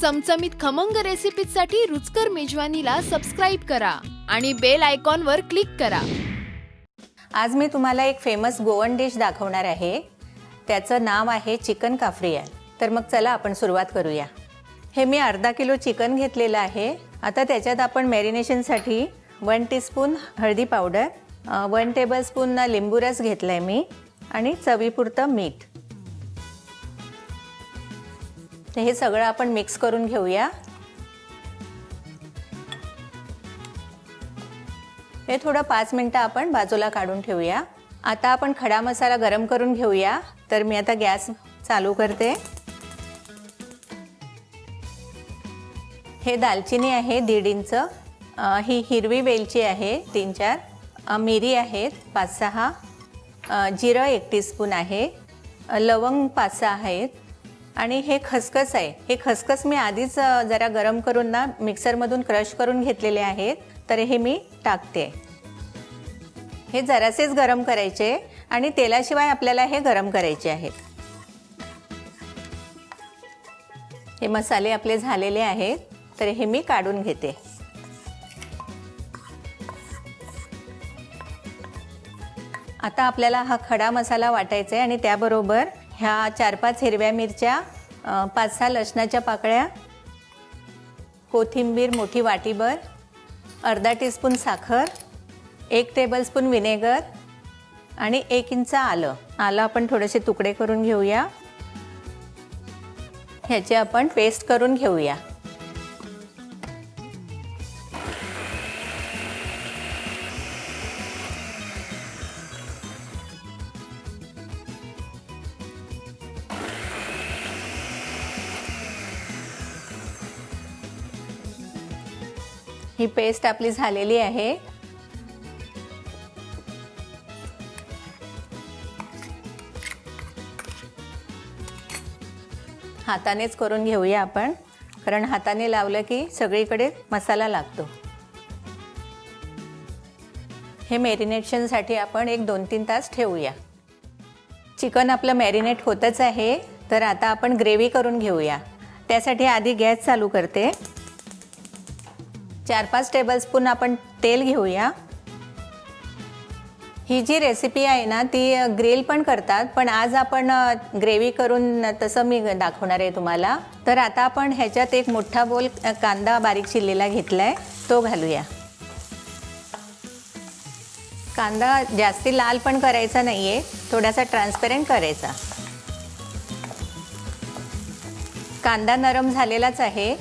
चमचमीत खमंग रेसिपीसाठी रुचकर मेजवानीला सबस्क्राईब करा आणि बेल आयकॉनवर क्लिक करा। आज मी तुम्हाला एक फेमस गोवन डिश दाखवणार आहे। त्याचं नाव आहे चिकन काफ्रियाल। तर मग चला आपण सुरुवात करूया। हे मी अर्धा किलो चिकन घेतलेलं आहे। आता त्याच्यात आपण मॅरिनेशनसाठी 1 टीस्पून हळदी पावडर, 1 टेबलस्पून लिंबू रस घेतलाय मी आणि चवीपुरतं मीठ। तर हे सगळं आपण मिक्स करून घेऊया। हे थोडं 5 मिनिटं आपण बाजूला काढून ठेवूया। आता आपण खडा मसाला गरम करून घेऊया। तर मी आता गॅस चालू करते। हे दालचिनी आहे 1.5 इंच, ही हिरवी वेलची आहे 3-4, मिरी आहेत 5-6, जिरं 1 टीस्पून आहे, लवंग 5-6 आहेत आणि हे खसखस आहे। हे खसखस मी आधीच जरा गरम करून ना मिक्सरमधून क्रश करून घेतलेले आहेत। तर हे मी टाकते। हे जरासेच गरम करायचे आणि तेलाशिवाय आपल्याला हे गरम करायचे आहेत। हे मसाले आपले झालेले आहेत। तर हे मी काढून घेते। आता आपल्याला हा खडा मसाला वाटायचा आहे आणि त्याबरोबर ह्या 4-5 हिरव्या मिरच्या, 5-6 लसणाच्या पाकळ्या, कोथिंबीर मोठी वाटीभर, अर्धा टीस्पून साखर, 1 टेबलस्पून विनेगर आणि 1 इंच आलं आपण थोडेसे तुकडे करून घेऊया। ह्याची आपण पेस्ट करून घेऊया। ही पेस्ट आपली झालेली आहे। हातानेच करून घेऊया आपण, कारण हाताने लावलं की सगळीकडे मसाला लागतो। हे मॅरिनेशनसाठी आपण 1-2-3 तास ठेवूया। चिकन आपलं मॅरिनेट होतच आहे। तर आता आपण ग्रेव्ही करून घेऊया। त्यासाठी आधी गॅस चालू करते। 4-5 टेबलस्पून आपण तेल घेऊया। ही जी रेसिपी आहे ना ती ग्रिल पण करतात, पण आज आपण ग्रेव्ही करून तसं मी दाखवणार आहे तुम्हाला। तर आता आपण ह्याच्यात एक मोठा बोल कांदा बारीक चिरलेला घेतलाय, तो घालूया। कांदा जास्ती लाल पण करायचा नाहीये, थोडासा ट्रान्सपरंट करायचा। कांदा नरम झालेलाच आहे।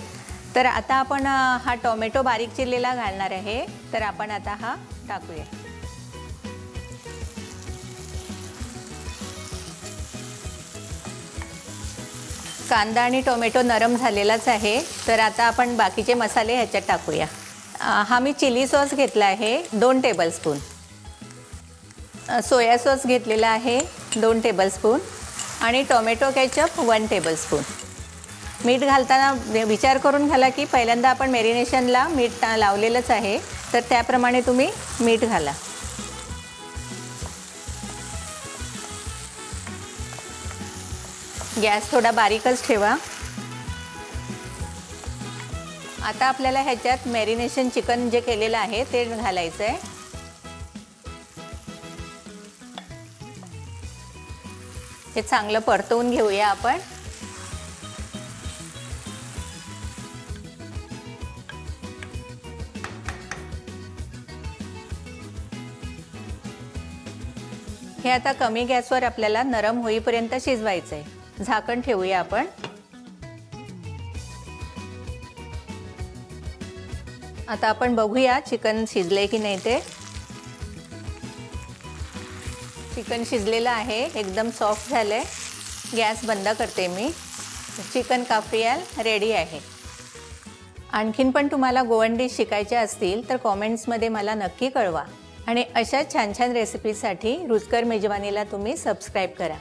तर आता आपण हा टोमॅटो बारीक चिरलेला घालणार आहे। तर आपण आता हा टाकूया। कांदा आणि टोमॅटो नरम झालेलाच आहे। तर आता आपण बाकीचे मसाले ह्याच्यात टाकूया। हा मी चिली सॉस घेतला आहे 2 टेबलस्पून, सोया सॉस घेतलेला आहे 2 टेबलस्पून आणि टोमॅटो केचप 1 टेबलस्पून। मीठ घालताना विचार करून घाला की पहिल्यांदा आपण मॅरिनेशनला मीठ लावलेलंच आहे, तर त्याप्रमाणे तुम्ही मीठ घाला। गॅस थोडा बारीकच ठेवा। आता आपल्याला ह्याच्यात मॅरिनेशन चिकन जे केलेलं आहे ते घालायचं आहे। हे चांगलं परतवून घेऊया आपण। हे आता कमी गॅसवर आपल्याला नरम होईपर्यंत शिजवायचं आहे। झाकण ठेवूया आपण। आता आपण बघूया चिकन शिजले की नाही ते। चिकन शिजलेलं आहे, एकदम सॉफ्ट झालंय। गॅस बंद करते मी। चिकन काफ्रियाल रेडी आहे। आणखीन पण तुम्हाला गोवन डिश शिकायच्या असतील तर कमेंट्समध्ये मला नक्की कळवा आणि अशा छान छान रेसिपीसाठी रुचकर मेजवानीला तुम्ही सबस्क्राईब करा।